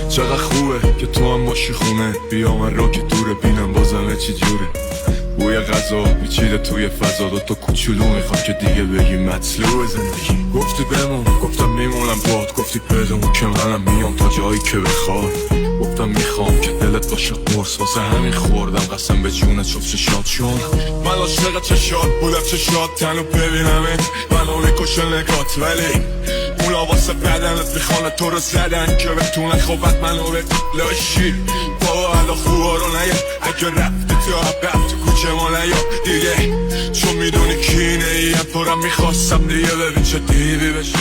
چقدر خوبه که تو هم باشی خونه. بیا من را که دوره بینم بازمه چی جوره. بوی غذا میچیده توی فضا، دوتا کوچولو میخوام که دیگه بگی مطلوب زندگی. گفتی بمون گفتم میمونم باد، گفتی بدون که منم میام تا جایی که بخواد. گفتم میخوام که دلت باشه قرص، واسه همین خوردم قسم به جونت شد چشات. چون من عاشق چشات بودم، چشات تنو ببینمت منو میکشه نگات. ولی اونا واسه بدنت میخوانه تو رو زدن که بتونن خوبت منو به لاشی. بابا الان خوبا رو نیا، اگه رفتی تو عقب تو کوچه ما نیا دیگه. چون میدونی کی اینه ای پرم میخواستم دیگه، ببین چه دیوی بشه.